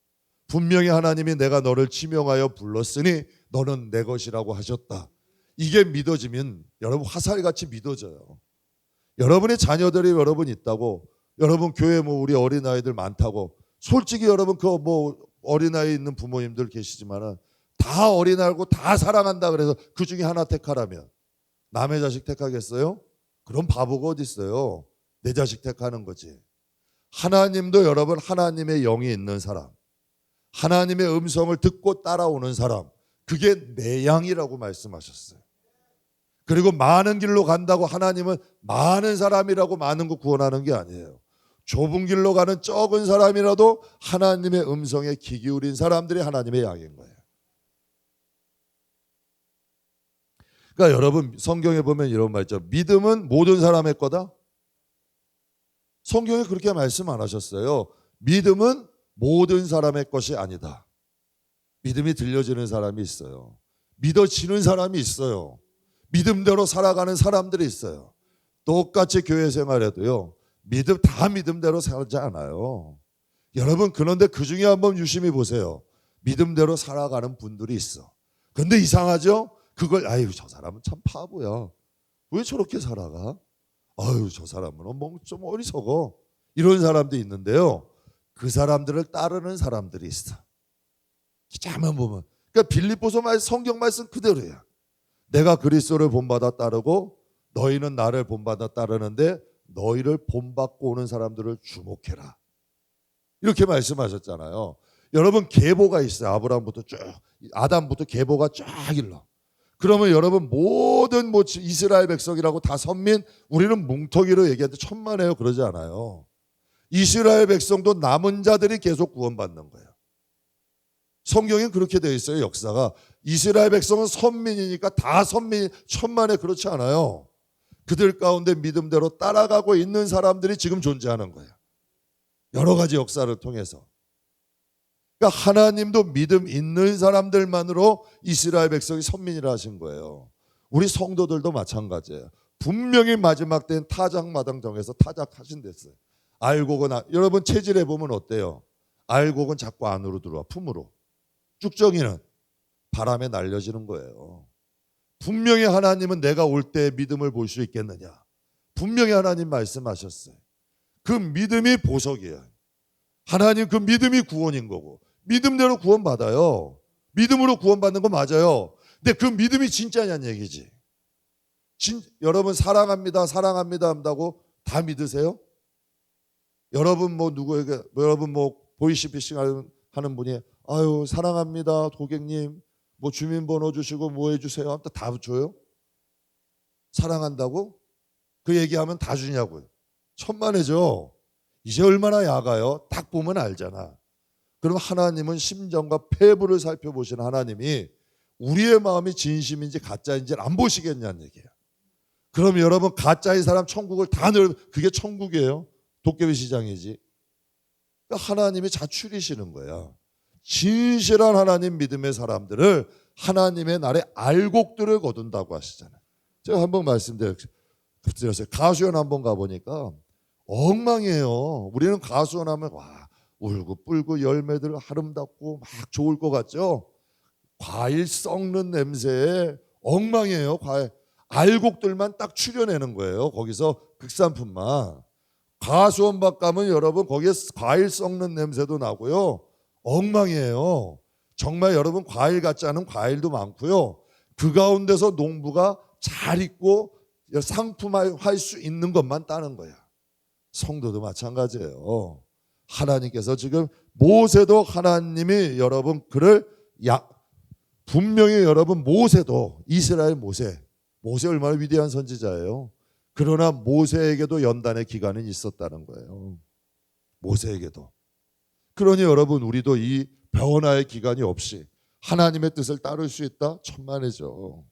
분명히 하나님이 내가 너를 지명하여 불렀으니 너는 내 것이라고 하셨다. 이게 믿어지면 여러분 화살같이 믿어져요. 여러분의 자녀들이 여러분 있다고, 여러분 교회 우리 어린아이들 많다고, 솔직히 여러분 어린아이 있는 부모님들 계시지만은 다 어린아이고 다 사랑한다 그래서 그 중에 하나 택하라면 남의 자식 택하겠어요? 그럼 바보가 어디 있어요? 내 자식 택하는 거지. 하나님도 여러분 하나님의 영이 있는 사람, 하나님의 음성을 듣고 따라오는 사람, 그게 내 양이라고 말씀하셨어요. 그리고 많은 길로 간다고 하나님은 많은 사람이라고 많은 거 구원하는 게 아니에요. 좁은 길로 가는 적은 사람이라도 하나님의 음성에 귀 기울인 사람들이 하나님의 양인 거예요. 그러니까 여러분 성경에 보면 이런 말 있죠. 믿음은 모든 사람의 거다. 성경에 그렇게 말씀 안 하셨어요. 믿음은 모든 사람의 것이 아니다. 믿음이 들려지는 사람이 있어요. 믿어지는 사람이 있어요. 믿음대로 살아가는 사람들이 있어요. 똑같이 교회 생활에도요. 다 믿음대로 살지 않아요. 여러분, 그런데 그 중에 한번 유심히 보세요. 믿음대로 살아가는 분들이 있어. 근데 이상하죠? 그걸 아유 저 사람은 참 바보야. 왜 저렇게 살아가? 아유 저 사람은 좀 어리석어. 이런 사람도 있는데요. 그 사람들을 따르는 사람들이 있어. 기자만 보면. 그러니까 빌립보서 성경 말씀 그대로야. 내가 그리스도를 본받아 따르고 너희는 나를 본받아 따르는데 너희를 본받고 오는 사람들을 주목해라. 이렇게 말씀하셨잖아요. 여러분 계보가 있어요. 아브라함부터 쭉 아담부터 계보가 쫙 일러. 그러면 여러분 모든 이스라엘 백성이라고 다 선민, 우리는 뭉텅이로 얘기하는데 천만에요 그러지 않아요. 이스라엘 백성도 남은 자들이 계속 구원받는 거예요. 성경엔 그렇게 되어 있어요. 역사가. 이스라엘 백성은 선민이니까 다 선민, 천만에 그렇지 않아요. 그들 가운데 믿음대로 따라가고 있는 사람들이 지금 존재하는 거예요. 여러 가지 역사를 통해서. 그러니까 하나님도 믿음 있는 사람들만으로 이스라엘 백성이 선민이라 하신 거예요. 우리 성도들도 마찬가지예요. 분명히 마지막 때는 타작마당 정해서 타작하신댔어요. 알곡은 여러분 체질해 보면 어때요? 알곡은 자꾸 안으로 들어와, 품으로. 쭉정이는 바람에 날려지는 거예요. 분명히 하나님은 내가 올 때 믿음을 볼 수 있겠느냐. 분명히 하나님 말씀하셨어요. 그 믿음이 보석이에요. 하나님 그 믿음이 구원인 거고 믿음대로 구원받아요. 믿음으로 구원받는 거 맞아요. 근데 그 믿음이 진짜냐는 얘기지. 여러분 사랑합니다 사랑합니다 한다고 다 믿으세요? 여러분 누구에게 여러분 보이시피싱 하는 분이 아유 사랑합니다 고객님 주민번호 주시고 해주세요 하면 다 줘요? 사랑한다고? 그 얘기하면 다 주냐고요. 천만에죠. 이제 얼마나 야가요? 딱 보면 알잖아. 그럼 하나님은 심정과 폐부를 살펴보시는 하나님이 우리의 마음이 진심인지 가짜인지를 안 보시겠냐는 얘기예요. 그럼 여러분 가짜인 사람 천국을 다 그게 천국이에요? 도깨비 시장이지. 그러니까 하나님이 자출이시는 거야. 진실한 하나님 믿음의 사람들을 하나님의 날에 알곡들을 거둔다고 하시잖아요. 제가 한번 말씀드렸어요. 가수원 한번 가보니까 엉망이에요. 우리는 가수원 하면 울고 뿔고 열매들 아름답고 막 좋을 것 같죠? 과일 썩는 냄새에 엉망이에요. 알곡들만 딱 추려내는 거예요. 거기서 극산품만. 가수원 밖 가면 여러분 거기에 과일 썩는 냄새도 나고요. 엉망이에요. 정말 여러분 과일 같지 않은 과일도 많고요. 그 가운데서 농부가 잘 익고 상품화할 수 있는 것만 따는 거야. 성도도 마찬가지예요. 하나님께서 지금 모세도 하나님이 여러분 그를 분명히 여러분 모세도 이스라엘 모세 얼마나 위대한 선지자예요. 그러나 모세에게도 연단의 기간은 있었다는 거예요. 모세에게도. 그러니 여러분 우리도 이 변화의 기간이 없이 하나님의 뜻을 따를 수 있다? 천만에죠.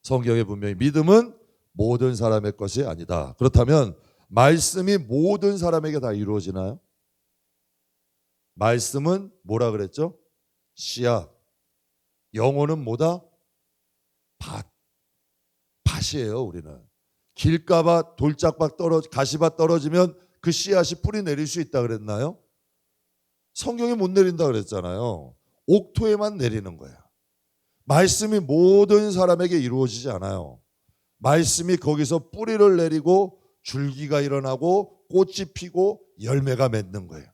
성경에 분명히 믿음은 모든 사람의 것이 아니다. 그렇다면 말씀이 모든 사람에게 다 이루어지나요? 말씀은 뭐라 그랬죠? 씨앗. 영혼은 뭐다? 밭이에요. 우리는. 길가밭, 돌짝밭 가시밭 떨어지면 그 씨앗이 뿌리 내릴 수 있다 그랬나요? 성경에 못 내린다 그랬잖아요. 옥토에만 내리는 거예요. 말씀이 모든 사람에게 이루어지지 않아요. 말씀이 거기서 뿌리를 내리고 줄기가 일어나고 꽃이 피고 열매가 맺는 거예요.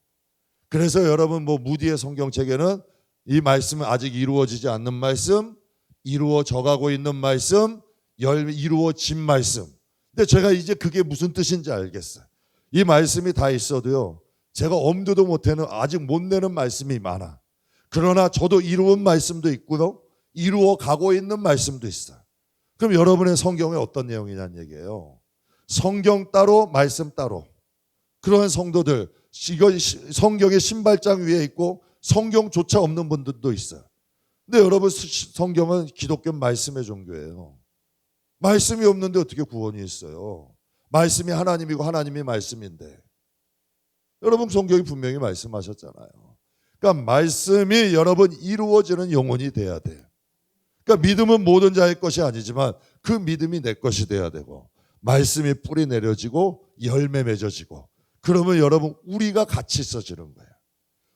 그래서 여러분 무디의 성경책에는 이 말씀은 아직 이루어지지 않는 말씀, 이루어져 가고 있는 말씀, 이루어진 말씀. 근데 제가 이제 그게 무슨 뜻인지 알겠어요. 이 말씀이 다 있어도요. 제가 엄두도 못하는 아직 못 내는 말씀이 많아. 그러나 저도 이루은 말씀도 있고요. 이루어 가고 있는 말씀도 있어요. 그럼 여러분의 성경에 어떤 내용이냐는 얘기예요. 성경 따로 말씀 따로. 그러한 성도들 성경의 신발장 위에 있고 성경조차 없는 분들도 있어요. 근데 여러분 성경은 기독교 말씀의 종교예요. 말씀이 없는데 어떻게 구원이 있어요? 말씀이 하나님이고 하나님이 말씀인데. 여러분 성경이 분명히 말씀하셨잖아요. 그러니까 말씀이 여러분 이루어지는 영혼이 돼야 돼. 그러니까 믿음은 모든 자의 것이 아니지만 그 믿음이 내 것이 돼야 되고, 말씀이 뿌리 내려지고 열매 맺어지고, 그러면 여러분 우리가 같이 있어지는 거예요.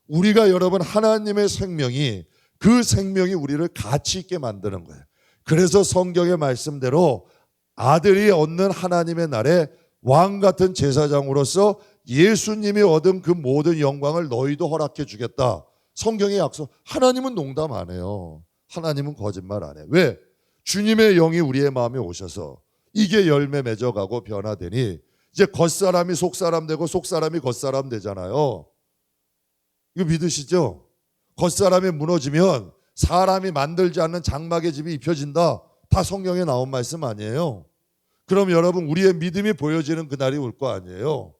우리가 여러분 하나님의 생명이, 그 생명이 우리를 가치 있게 만드는 거예요. 그래서 성경의 말씀대로 아들이 얻는 하나님의 날에 왕 같은 제사장으로서 예수님이 얻은 그 모든 영광을 너희도 허락해 주겠다. 성경의 약속. 하나님은 농담 안 해요. 하나님은 거짓말 안 해요. 왜? 주님의 영이 우리의 마음에 오셔서 이게 열매 맺어가고 변화되니 이제 겉사람이 속사람 되고 속사람이 겉사람 되잖아요. 이거 믿으시죠? 겉사람이 무너지면 사람이 만들지 않는 장막의 집이 입혀진다. 다 성경에 나온 말씀 아니에요? 그럼 여러분 우리의 믿음이 보여지는 그날이 올 거 아니에요?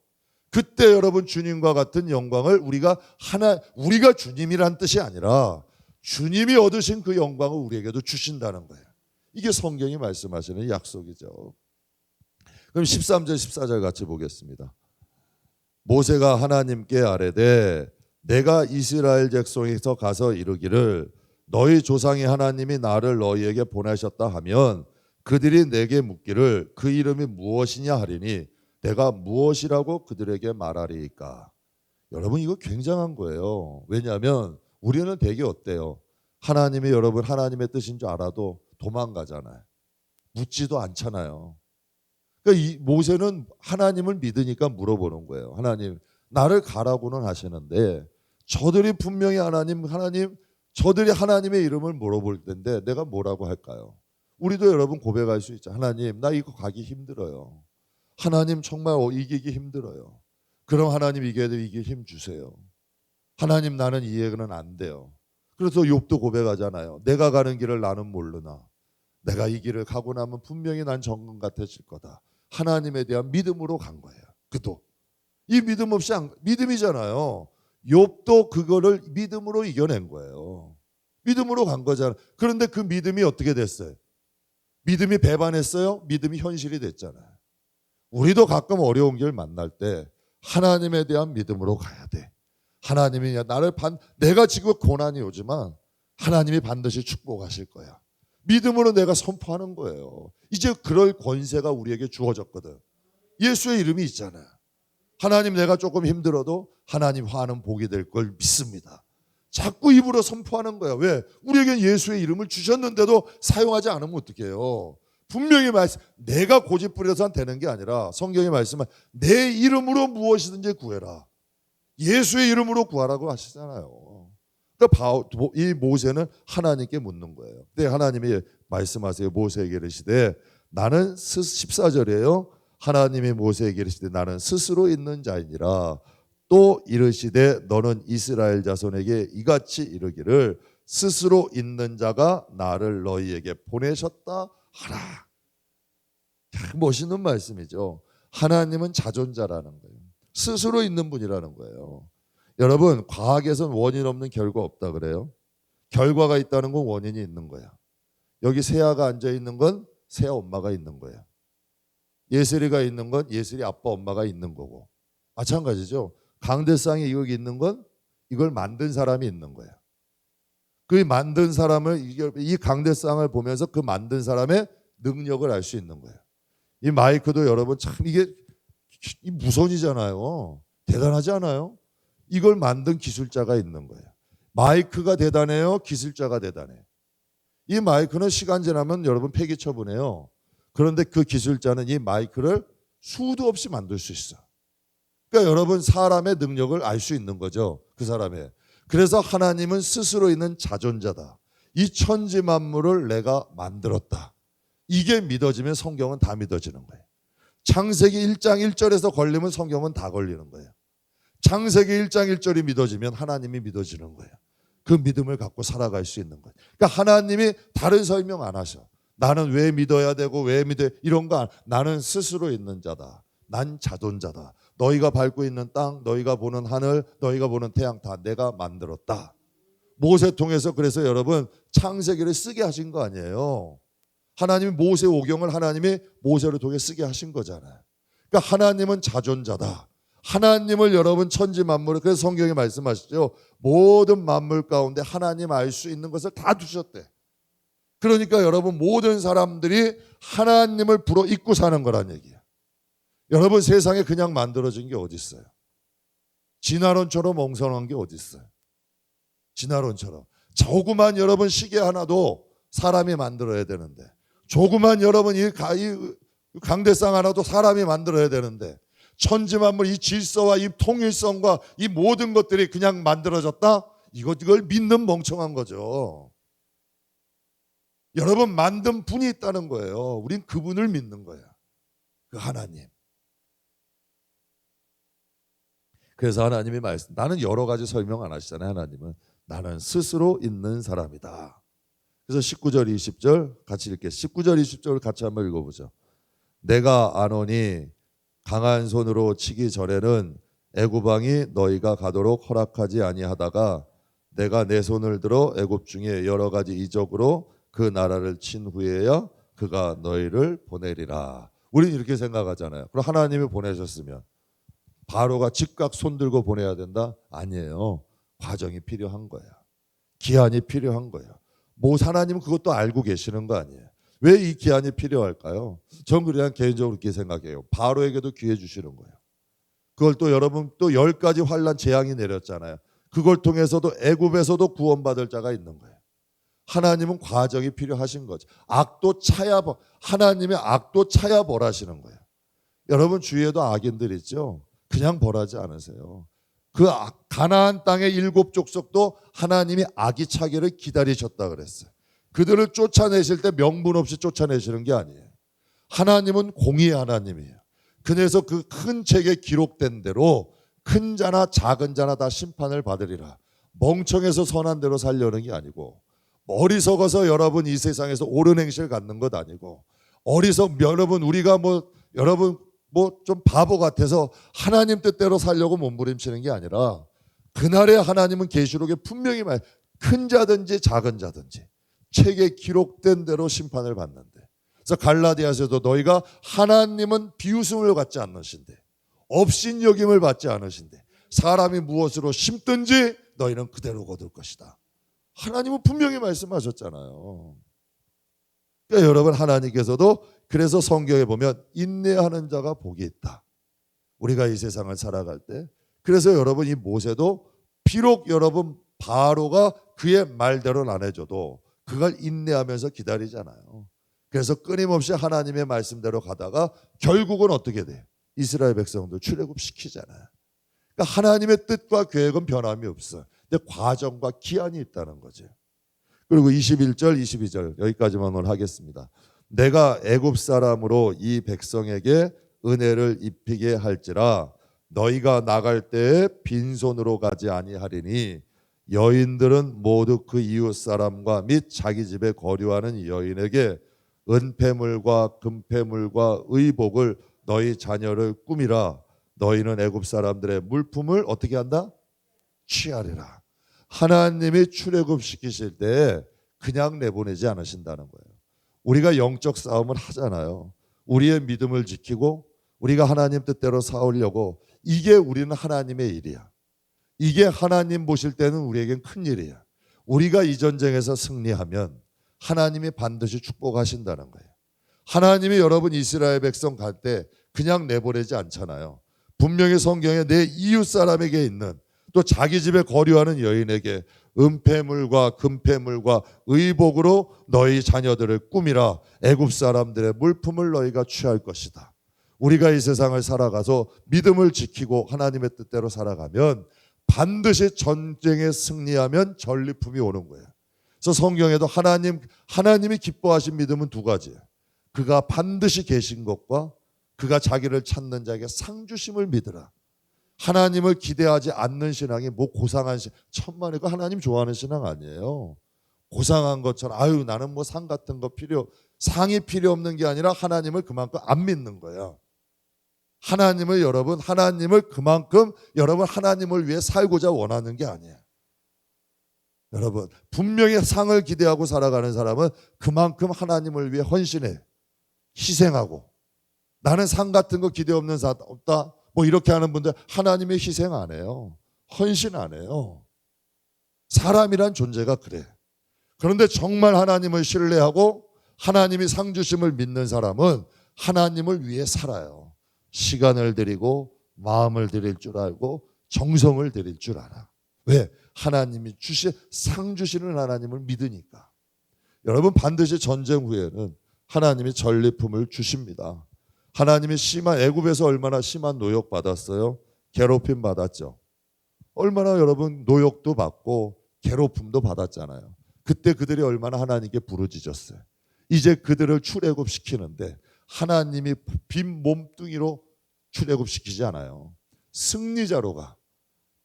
그때 여러분 주님과 같은 영광을 우리가 주님이란 뜻이 아니라 주님이 얻으신 그 영광을 우리에게도 주신다는 거예요. 이게 성경이 말씀하시는 약속이죠. 그럼 13절 14절 같이 보겠습니다. 모세가 하나님께 아뢰되 내가 이스라엘 백성에서 가서 이르기를 너희 조상의 하나님이 나를 너희에게 보내셨다 하면 그들이 내게 묻기를 그 이름이 무엇이냐 하리니 내가 무엇이라고 그들에게 말하리이까. 여러분 이거 굉장한 거예요. 왜냐하면 우리는 되게 어때요? 하나님이 여러분 하나님의 뜻인 줄 알아도 도망가잖아요. 묻지도 않잖아요. 그러니까 이 모세는 하나님을 믿으니까 물어보는 거예요. 하나님 나를 가라고는 하시는데 저들이 분명히 하나님 저들이 하나님의 이름을 물어볼 텐데 내가 뭐라고 할까요? 우리도 여러분 고백할 수 있죠. 하나님 나 이거 가기 힘들어요. 하나님 정말 이기기 힘들어요. 그럼 하나님 이기기 힘 주세요. 하나님 나는 이해는 안 돼요. 그래서 욥도 고백하잖아요. 내가 가는 길을 나는 모르나 내가 이 길을 가고 나면 분명히 난 정금 같아질 거다. 하나님에 대한 믿음으로 간 거예요. 그도 이 믿음 없이 믿음이잖아요. 욥도 그거를 믿음으로 이겨낸 거예요. 믿음으로 간 거잖아요. 그런데 그 믿음이 어떻게 됐어요? 믿음이 배반했어요? 믿음이 현실이 됐잖아요. 우리도 가끔 어려운 길 만날 때 하나님에 대한 믿음으로 가야 돼. 하나님이 내가 지금 고난이 오지만 하나님이 반드시 축복하실 거야. 믿음으로 내가 선포하는 거예요. 이제 그럴 권세가 우리에게 주어졌거든. 예수의 이름이 있잖아요. 하나님 내가 조금 힘들어도 하나님 화는 복이 될 걸 믿습니다. 자꾸 입으로 선포하는 거야. 왜? 우리에게 예수의 이름을 주셨는데도 사용하지 않으면 어떡해요? 분명히 내가 고집 부려서 되는 게 아니라 성경의 말씀은 내 이름으로 무엇이든지 구해라. 예수의 이름으로 구하라고 하시잖아요. 그러니까 이 모세는 하나님께 묻는 거예요. 근데 하나님이 말씀하세요. 모세에게 이르시되 나는 14절이에요. 하나님이 모세에게 이르시되 나는 스스로 있는 자이니라. 또 이르시되 너는 이스라엘 자손에게 이같이 이르기를 스스로 있는 자가 나를 너희에게 보내셨다 하라. 멋있는 말씀이죠. 하나님은 자존자라는 거예요. 스스로 있는 분이라는 거예요. 여러분 과학에서는 원인 없는 결과 없다 그래요. 결과가 있다는 건 원인이 있는 거야. 여기 세아가 앉아있는 건 세아 엄마가 있는 거예요. 예슬이가 있는 건 예슬이 아빠 엄마가 있는 거고, 마찬가지죠. 강대상이 여기 있는 건 이걸 만든 사람이 있는 거예요. 그 만든 사람을 이 강대상을 보면서 그 만든 사람의 능력을 알 수 있는 거예요. 이 마이크도 여러분 참 이게 무선이잖아요. 대단하지 않아요? 이걸 만든 기술자가 있는 거예요. 마이크가 대단해요? 기술자가 대단해요? 이 마이크는 시간 지나면 여러분 폐기 처분해요. 그런데 그 기술자는 이 마이크를 수도 없이 만들 수 있어. 그러니까 여러분 사람의 능력을 알 수 있는 거죠. 그 사람의. 그래서 하나님은 스스로 있는 자존자다. 이 천지 만물을 내가 만들었다. 이게 믿어지면 성경은 다 믿어지는 거예요. 창세기 1장 1절에서 걸리면 성경은 다 걸리는 거예요. 창세기 1장 1절이 믿어지면 하나님이 믿어지는 거예요. 그 믿음을 갖고 살아갈 수 있는 거예요. 그러니까 하나님이 다른 설명 안 하셔. 나는 왜 믿어야 되고 왜 믿어 이런 거 나는 스스로 있는 자다. 난 자존자다. 너희가 밟고 있는 땅, 너희가 보는 하늘, 너희가 보는 태양 다 내가 만들었다. 모세 통해서 그래서 여러분 창세기를 쓰게 하신 거 아니에요. 하나님이 모세 오경을 하나님이 모세를 통해 쓰게 하신 거잖아요. 그러니까 하나님은 자존자다. 하나님을 여러분 천지 만물을, 그래서 성경에 말씀하시죠. 모든 만물 가운데 하나님 알 수 있는 것을 다 두셨대. 그러니까 여러분 모든 사람들이 하나님을 불어 잊고 사는 거란 얘기야. 여러분 세상에 그냥 만들어진 게 어디 있어요? 진화론처럼 엉성한 게 어디 있어요? 진화론처럼. 조그만 여러분 시계 하나도 사람이 만들어야 되는데, 조그만 여러분 이 강대상 하나도 사람이 만들어야 되는데, 천지만물 이 질서와 이 통일성과 이 모든 것들이 그냥 만들어졌다? 이걸 믿는 멍청한 거죠. 여러분 만든 분이 있다는 거예요. 우린 그분을 믿는 거야. 그 하나님. 그래서 하나님이 말씀, 나는 여러 가지 설명 안 하시잖아요. 하나님은 나는 스스로 있는 사람이다. 그래서 19절 20절 같이 읽게. 19절 20절을 같이 한번 읽어보죠. 내가 아노니 강한 손으로 치기 전에는 애굽 왕이 너희가 가도록 허락하지 아니하다가 내가 내 손을 들어 애굽 중에 여러 가지 이적으로 그 나라를 친 후에야 그가 너희를 보내리라. 우리는 이렇게 생각하잖아요. 그럼 하나님이 보내셨으면 바로가 즉각 손 들고 보내야 된다? 아니에요. 과정이 필요한 거야. 기한이 필요한 거예요. 하나님은 그것도 알고 계시는 거 아니에요. 왜 이 기한이 필요할까요? 전 그냥 개인적으로 그렇게 생각해요. 바로에게도 기회 주시는 거예요. 그걸 또 여러분 또 10가지 환난 재앙이 내렸잖아요. 그걸 통해서도 애굽에서도 구원받을 자가 있는 거예요. 하나님은 과정이 필요하신 거죠. 하나님의 악도 차야 벌하시는 거예요. 여러분 주위에도 악인들 있죠? 그냥 벌하지 않으세요. 그 가나안 땅의 7 족속도 하나님이 악이 차기를 기다리셨다 그랬어요. 그들을 쫓아내실 때 명분 없이 쫓아내시는 게 아니에요. 하나님은 공의의 하나님이에요. 그래서 그 큰 책에 기록된 대로 큰 자나 작은 자나 다 심판을 받으리라. 멍청해서 선한 대로 살려는 게 아니고, 어리석어서 여러분 이 세상에서 옳은 행실을 갖는 것 아니고, 여러분 우리가 여러분 좀 바보 같아서 하나님 뜻대로 살려고 몸부림치는 게 아니라, 그날에 하나님은 계시록에 분명히 큰 자든지 작은 자든지 책에 기록된 대로 심판을 받는데, 그래서 갈라디아서도 너희가 하나님은 비웃음을 받지 않으신데, 업신여김을 받지 않으신데, 사람이 무엇으로 심든지 너희는 그대로 거둘 것이다. 하나님은 분명히 말씀하셨잖아요. 그러니까 여러분 하나님께서도, 그래서 성경에 보면 인내하는 자가 복이 있다. 우리가 이 세상을 살아갈 때. 그래서 여러분 이 모세도 비록 여러분 바로가 그의 말대로는 안 해줘도 그걸 인내하면서 기다리잖아요. 그래서 끊임없이 하나님의 말씀대로 가다가 결국은 어떻게 돼? 이스라엘 백성들 출애굽시키잖아요. 그러니까 하나님의 뜻과 계획은 변함이 없어요. 근데 과정과 기한이 있다는 거죠. 그리고 21절 22절 여기까지만 오늘 하겠습니다. 내가 애굽 사람으로 이 백성에게 은혜를 입히게 할지라 너희가 나갈 때에 빈손으로 가지 아니하리니 여인들은 모두 그 이웃 사람과 및 자기 집에 거류하는 여인에게 은폐물과 금폐물과 의복을 너희 자녀를 꾸미라. 너희는 애굽 사람들의 물품을 어떻게 한다? 취하리라. 하나님이 출애굽시키실 때 그냥 내보내지 않으신다는 거예요. 우리가 영적 싸움을 하잖아요. 우리의 믿음을 지키고 우리가 하나님 뜻대로 싸우려고, 이게 우리는 하나님의 일이야. 이게 하나님 보실 때는 우리에겐 큰 일이야. 우리가 이 전쟁에서 승리하면 하나님이 반드시 축복하신다는 거예요. 하나님이 여러분 이스라엘 백성 갈 때 그냥 내보내지 않잖아요. 분명히 성경에 내 이웃 사람에게 있는, 또 자기 집에 거류하는 여인에게 은폐물과 금폐물과 의복으로 너희 자녀들을 꾸미라. 애굽 사람들의 물품을 너희가 취할 것이다. 우리가 이 세상을 살아가서 믿음을 지키고 하나님의 뜻대로 살아가면 반드시 전쟁에 승리하면 전리품이 오는 거예요. 그래서 성경에도 하나님이 기뻐하신 믿음은 2가지예요. 그가 반드시 계신 것과 그가 자기를 찾는 자에게 상 주심을 믿으라. 하나님을 기대하지 않는 신앙이 고상한 천만에 그 하나님 좋아하는 신앙 아니에요. 고상한 것처럼 나는 상 같은 거 상이 필요 없는 게 아니라 하나님을 그만큼 안 믿는 거야. 하나님을 그만큼 여러분 하나님을 위해 살고자 원하는 게 아니에요. 여러분 분명히 상을 기대하고 살아가는 사람은 그만큼 하나님을 위해 헌신해, 희생하고, 나는 상 같은 거 기대 없는 사람 없다, 뭐 이렇게 하는 분들 하나님의 희생 안 해요. 헌신 안 해요. 사람이란 존재가 그래. 그런데 정말 하나님을 신뢰하고 하나님이 상 주심을 믿는 사람은 하나님을 위해 살아요. 시간을 드리고 마음을 드릴 줄 알고 정성을 드릴 줄 알아. 왜? 하나님이 상 주시는 하나님을 믿으니까. 여러분, 반드시 전쟁 후에는 하나님이 전리품을 주십니다. 하나님이 애굽에서 얼마나 심한 노역 받았어요? 괴롭힘 받았죠. 얼마나 여러분 노역도 받고 괴롭힘도 받았잖아요. 그때 그들이 얼마나 하나님께 부르짖었어요. 이제 그들을 출애굽시키는데 하나님이 빈 몸뚱이로 출애굽시키지 않아요. 승리자로 가.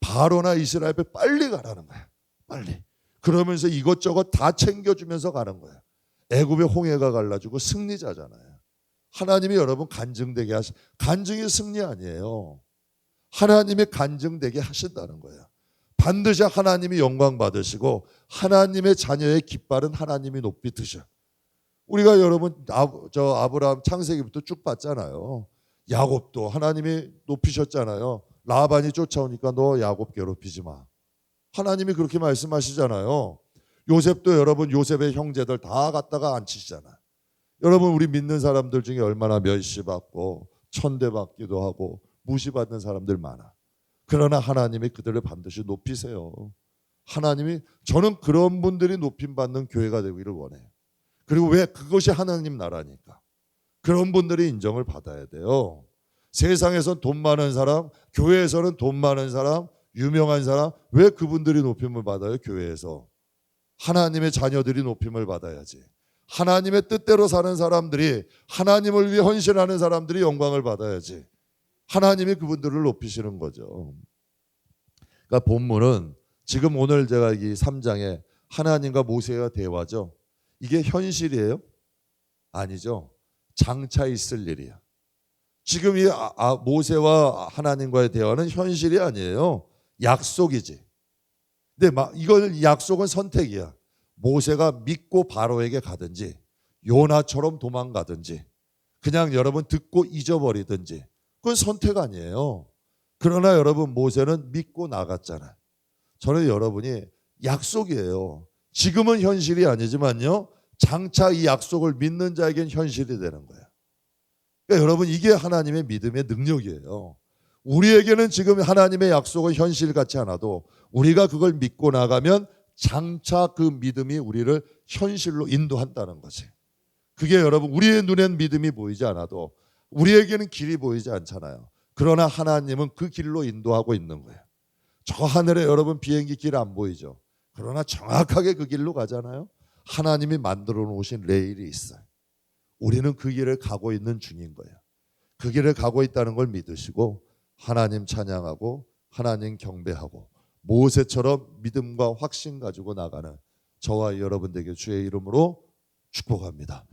바로나 이스라엘 앞에 빨리 가라는 거야. 빨리. 그러면서 이것저것 다 챙겨주면서 가는 거야. 애굽의 홍해가 갈라지고 승리자잖아요. 하나님이 여러분 간증되게 간증이 승리 아니에요. 하나님이 간증되게 하신다는 거예요. 반드시 하나님이 영광 받으시고 하나님의 자녀의 깃발은 하나님이 높이 드셔. 우리가 여러분 아브라함 창세기부터 쭉 봤잖아요. 야곱도 하나님이 높이셨잖아요. 라반이 쫓아오니까 너 야곱 괴롭히지 마. 하나님이 그렇게 말씀하시잖아요. 요셉도 여러분 요셉의 형제들 다 갖다가 앉히시잖아요. 여러분, 우리 믿는 사람들 중에 얼마나 멸시받고 천대받기도 하고 무시받는 사람들 많아. 그러나 하나님이 그들을 반드시 높이세요. 하나님이, 저는 그런 분들이 높임받는 교회가 되기를 원해요. 그리고 왜? 그것이 하나님 나라니까. 그런 분들이 인정을 받아야 돼요. 세상에선 돈 많은 사람, 교회에서는 돈 많은 사람, 유명한 사람, 왜 그분들이 높임을 받아요? 교회에서. 하나님의 자녀들이 높임을 받아야지. 하나님의 뜻대로 사는 사람들이, 하나님을 위해 헌신하는 사람들이 영광을 받아야지. 하나님이 그분들을 높이시는 거죠. 그러니까 본문은 지금 오늘 제가 이 3장에 하나님과 모세와 대화죠. 이게 현실이에요? 아니죠. 장차 있을 일이야. 지금 이 모세와 하나님과의 대화는 현실이 아니에요. 약속이지. 근데 이걸 약속은 선택이야. 모세가 믿고 바로에게 가든지 요나처럼 도망가든지 그냥 여러분 듣고 잊어버리든지 그건 선택 아니에요. 그러나 여러분 모세는 믿고 나갔잖아요. 저는 여러분이 약속이에요. 지금은 현실이 아니지만요. 장차 이 약속을 믿는 자에겐 현실이 되는 거예요. 그러니까 여러분 이게 하나님의 믿음의 능력이에요. 우리에게는 지금 하나님의 약속은 현실 같지 않아도 우리가 그걸 믿고 나가면 장차 그 믿음이 우리를 현실로 인도한다는 거지. 그게 여러분 우리의 눈엔 믿음이 보이지 않아도 우리에게는 길이 보이지 않잖아요. 그러나 하나님은 그 길로 인도하고 있는 거예요. 저 하늘에 여러분 비행기 길 안 보이죠. 그러나 정확하게 그 길로 가잖아요. 하나님이 만들어 놓으신 레일이 있어요. 우리는 그 길을 가고 있는 중인 거예요. 그 길을 가고 있다는 걸 믿으시고 하나님 찬양하고 하나님 경배하고 모세처럼 믿음과 확신 가지고 나가는 저와 여러분 되게 주의 이름으로 축복합니다.